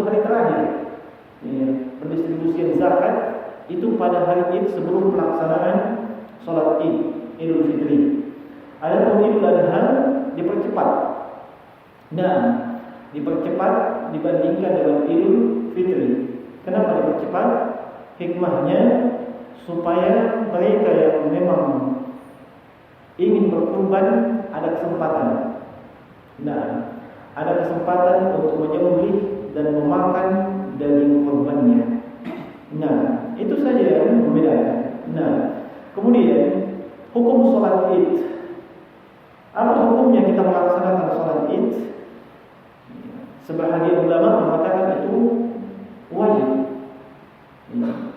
hari terakhir. Ya, pendistribusian zakat itu pada hari Id sebelum pelaksanaan sholat Id, Idul Fitri. Adapun Idul Adha dipercepat. Nah, dipercepat dibandingkan dengan Idul Fitri. Kenapa dipercepat? Hikmahnya supaya mereka yang memang ingin berkurban ada kesempatan. Nah, ada kesempatan untuk menyembelih dan memakan daging kurbannya. Nah, itu saja yang membedakan. Nah, kemudian hukum sholat Id. Apa hukumnya kita melaksanakan sholat Id? Sebahagian ulama mengatakan itu wajib.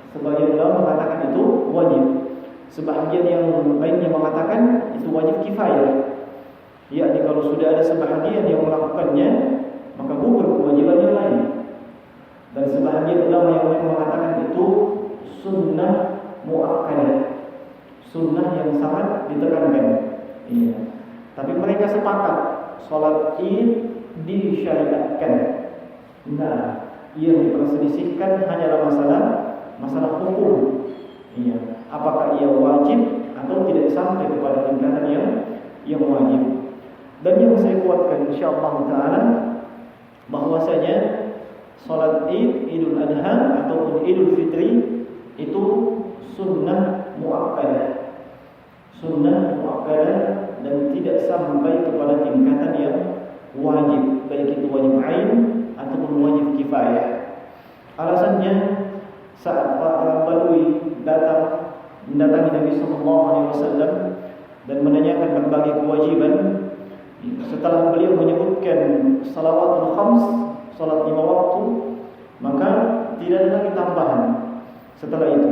Sebagian ulama mengatakan itu wajib. Sebahagian yang lainnya mengatakan itu wajib kifayah. Yakni kalau sudah ada sebahagian yang melakukannya, maka gugur kewajiban yang lain. Dan sebahagian ulama yang lain mengatakan itu sunnah muakkadah, sunnah yang sangat ditekankan. Iya. Tapi mereka sepakat sholat Id disyariatkan. Nah, yang diperselisihkan hanyalah masalah hukum. Iya. Apakah ia wajib atau tidak sampai kepada tingkatan yang wajib? Dan yang saya kuatkan insyaallah taala bahwasanya salat Id, Idul Adha ataupun Idul Fitri itu sunnah muakkadah. Sunnah muakkadah dan tidak sampai kepada tingkatan yang wajib, baik itu wajib ain ataupun wajib kifayah. Alasannya saat orang Badui mendatangi Nabi sallallahu alaihi wasallam dan menanyakan berbagai kewajiban, setelah beliau menyebutkan salawatul khams, salat 5 waktu, maka tidak ada lagi tambahan setelah itu.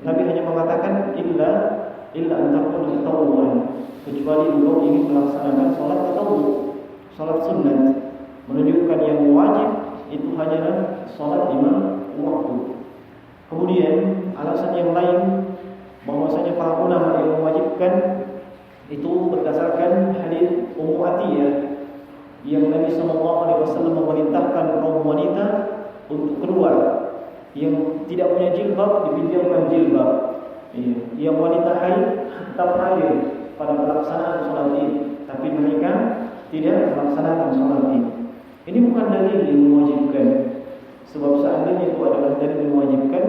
Nabi hanya mengatakan illa an takuna tatawwuan, kecuali engkau ingin melaksanakan salat tatawwu, salat sunat, menunjukkan yang wajib itu hanyalah salat 5 waktu. Kemudian alasan yang lain bahwasanya para ulama yang mewajibkan itu berdasarkan hadis Ummu Atiyah yang Nabi sallallahu alaihi wasallam memerintahkan kaum wanita untuk keluar, yang tidak punya jilbab dipinjamkan jilbab, yang wanita haid tetap hadir pada pelaksanaan sholat Id, tapi mereka tidak melaksanakan sholat Id. Ini bukan dalil yang mewajibkan, sebab seandainya itu adalah dalil yang mewajibkan,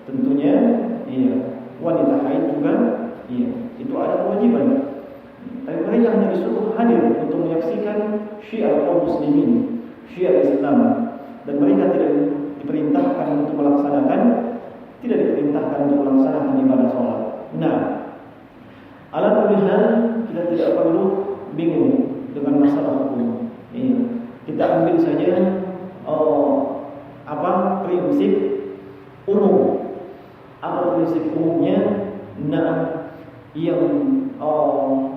tentunya wanita haid juga itu ada kewajiban. Tapi mereka hanya disuruh hadir untuk menyaksikan syiar kaum muslimin, syiar Islam, dan mereka tidak diperintahkan untuk melaksanakan ibadah sholat. Nah, ala kulli hal kita tidak perlu bingung dengan masalah hukum. Kita ambil saja prinsip umum. Apa prinsip umumnya? Nah, yang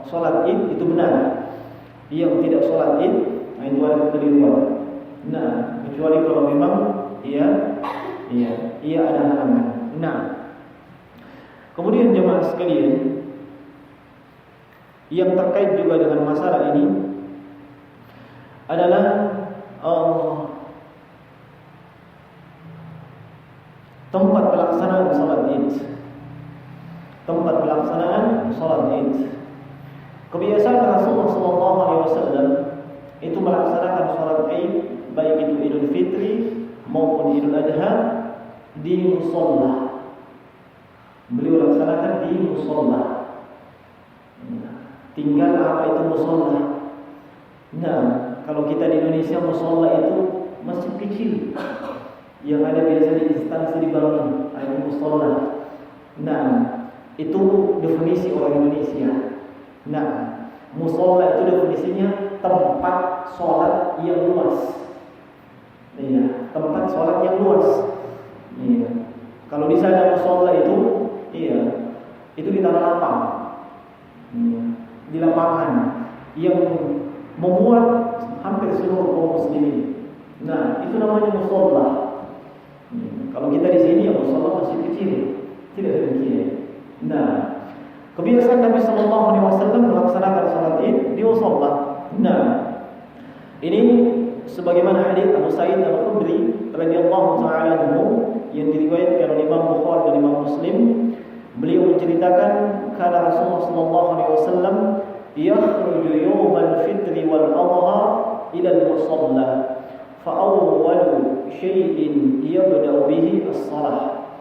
sholat Id itu benar, yang tidak sholat Id itu ada kekeliruan. Nah, kecuali kalau memang ia ada halangan. Nah, kemudian jemaah sekalian, yang terkait juga dengan masalah ini adalah tempat pelaksanaan sholat Id. Tempat pelaksanaan sholat Id. Kebiasaan Rasulullah SAW itu melaksanakan sholat Id, baik itu Idul Fitri maupun Idul Adha, di musholla. Beliau laksanakan di musholla. Tinggal apa itu musholla? Nah, kalau kita di Indonesia musholla itu masjid kecil yang ada biasa di instansi dibangun, itu musholla. Nah, itu definisi orang Indonesia. Nah, musholla itu definisinya tempat sholat yang luas. Tempat sholat yang luas. Kalau di sana musholla itu, itu di tanah lapang, di lapangan yang memuat hampir seluruh kaum muslimin. Nah, itu namanya musholla. Kalau kita di sini musholla masih kecil, tidak demikian. Nah, kebiasaan Nabi sallallahu alaihi wasallam melaksanakan salat Id di musholla. Nah, ini sebagaimana hadits Abu Sa'id Al-Khudri radhiyallahu taala anhu yang diriwayatkan oleh Imam Bukhari dan Imam Muslim, beliau menceritakan kana Rasulullah sallallahu alaihi wasallam yakhruju yawmal fitri wal adha ila al-musalla fa awwalu syai'in yabda'u bihi as-shalah.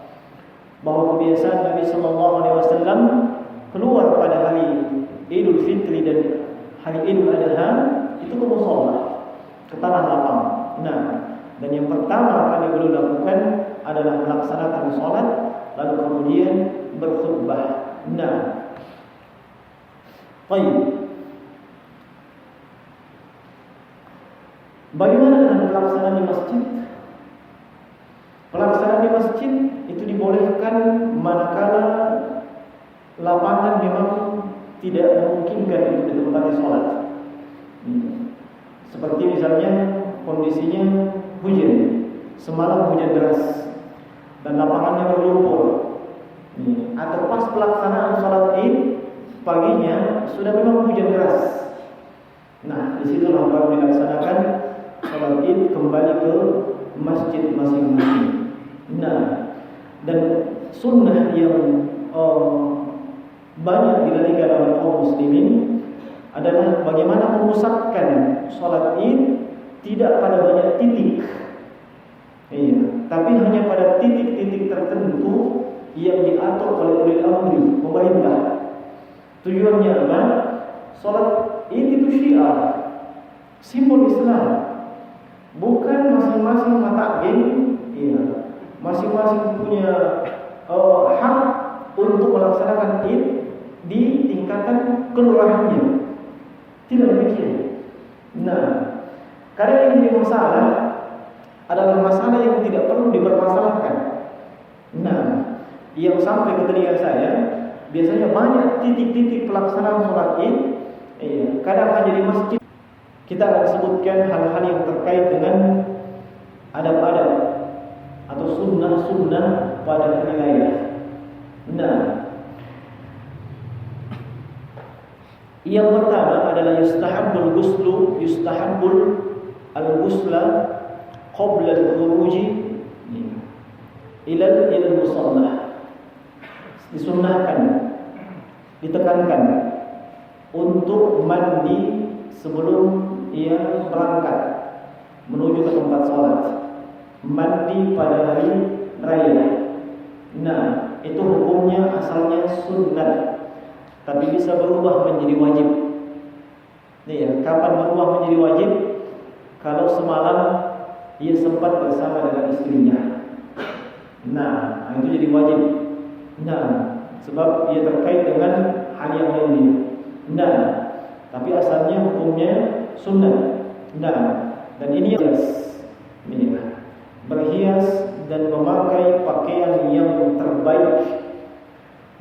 Bahwa kebiasaan Nabi sallallahu alaihi wasallam keluar pada hari Idul Fitri dan hari Idul Adha itu ke musalla, ke tanah lapang. Nah, dan yang pertama kali beliau lakukan adalah melaksanakan sholat, lalu kemudian berkhutbah. Nah, baik. Bagaimana dengan pelaksanaan di masjid? Pelaksanaan di masjid itu dibolehkan manakala lapangan memang tidak memungkinkan untuk ditempati sholat. Seperti misalnya kondisinya hujan, semalam hujan deras dan lapangannya berlumpur, atau pas pelaksanaan sholat id paginya sudah memang hujan deras. Nah, disitulah baru dilaksanakan sholat id kembali ke masjid masing-masing. Nah, dan sunnah yang banyak dilakukan oleh kaum muslimin adalah bagaimana memusatkan sholat id tidak pada banyak titik, tapi hanya pada titik-titik tertentu yang diatur oleh ulil amri, pemerintah. Tujuannya apa? Sholat id itu syiar, simbol Islam, bukan masing-masing mata geng, masing-masing punya hak untuk melaksanakan id di tingkatan kelurahannya. Tidak demikian. Nah, kadang yang jadi masalah adalah masalah yang tidak perlu dipermasalahkan. Nah, yang sampai ke telinga saya biasanya banyak titik-titik pelaksanaan sholat id. Kadang hanya di masjid. Kita akan sebutkan hal-hal yang terkait dengan adab-adab atau sunnah-sunnah pada hari raya. Nah, yang pertama adalah yustahabbul al-ghusla qabla al-khuruji ila al-musalla. Disunnahkan, ditekankan untuk mandi sebelum ia berangkat menuju ke tempat sholat, mandi pada hari raya. Nah, itu hukumnya asalnya sunnah, tapi bisa berubah menjadi wajib. Kapan berubah menjadi wajib? Kalau semalam ia sempat bersama dengan istrinya. Nah, itu jadi wajib. Nah, sebab ia terkait dengan hal yang lainnya. Nah, tapi asalnya hukumnya sunnah. Nah, dan ini berhias dan memakai pakaian yang terbaik,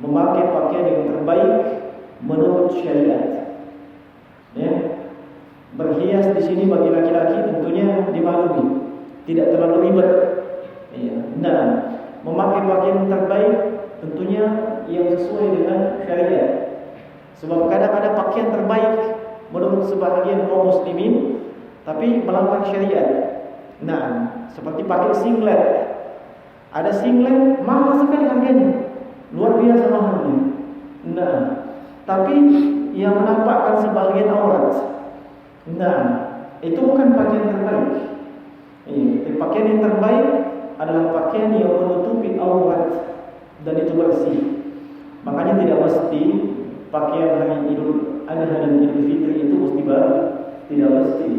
memakai pakaian yang terbaik menurut syariat. Berhias di sini bagi laki-laki tentunya dimaklumi, tidak terlalu ribet. Nah, memakai pakaian yang terbaik tentunya yang sesuai dengan syariat. Sebab kadang-kadang pakaian terbaik menurut sebahagian kaum muslimin tapi melanggar syariat. Nah, seperti pakai singlet. Ada singlet mahal sekali harganya, luar biasa mahalnya. Nah, tapi yang menampakkan sebagian aurat. Nah, itu bukan pakaian terbaik. Pakaian yang terbaik adalah pakaian yang menutupi aurat dan itu bersih. Makanya tidak mesti pakaian hari Idul Adha dan Idul Fitri itu mesti baru, tidak mesti.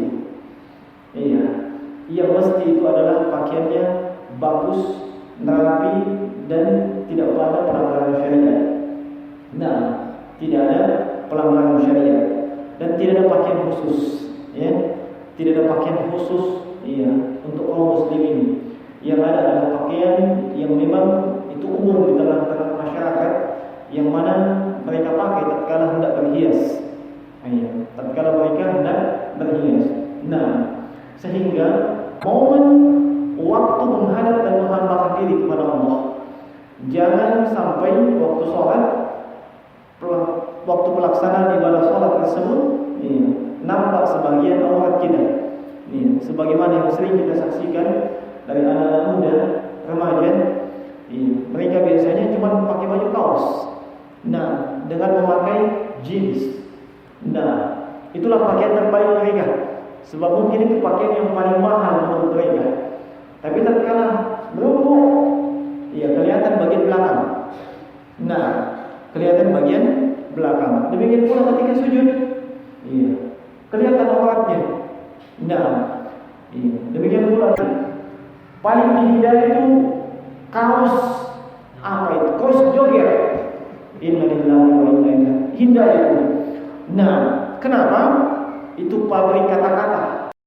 Yang mesti itu adalah pakaiannya bagus, rapi dan tidak ada pelanggaran syariat. Nah, tidak ada pelanggaran syariat dan tidak ada pakaian khusus, tidak ada pakaian khusus, untuk kaum muslimin. Yang ada adalah pakaian yang memang itu umum di tengah-tengah masyarakat, yang mana mereka pakai tatkala hendak berhias. Tatkala mereka hendak berhias. Nah, sehingga momen waktu menghadap dan menghambakan diri kepada Allah, jangan sampai waktu sholat, waktu pelaksanaan ibadah sholat tersebut nampak sebagian aurat kita. Ini sebagaimana yang sering kita saksikan dari anak-anak muda, remaja, mereka biasanya cuma pakai baju kaos. Nah, dengan memakai jeans. Nah, itulah pakaian terbaik mereka. Sebab mungkin itu pakaian yang paling mahal menurut mereka. Tapi tatkala berumur, kelihatan bagian belakang. Nah, kelihatan bagian belakang. Demikian pula ketika sujud, kelihatan auratnya. Nah, demikian pula paling dihindari itu kaos kaos jogger. Innalillahi wa inna ilaihi. Hindari itu. Nah, kenapa? Itu pabrik kata-kata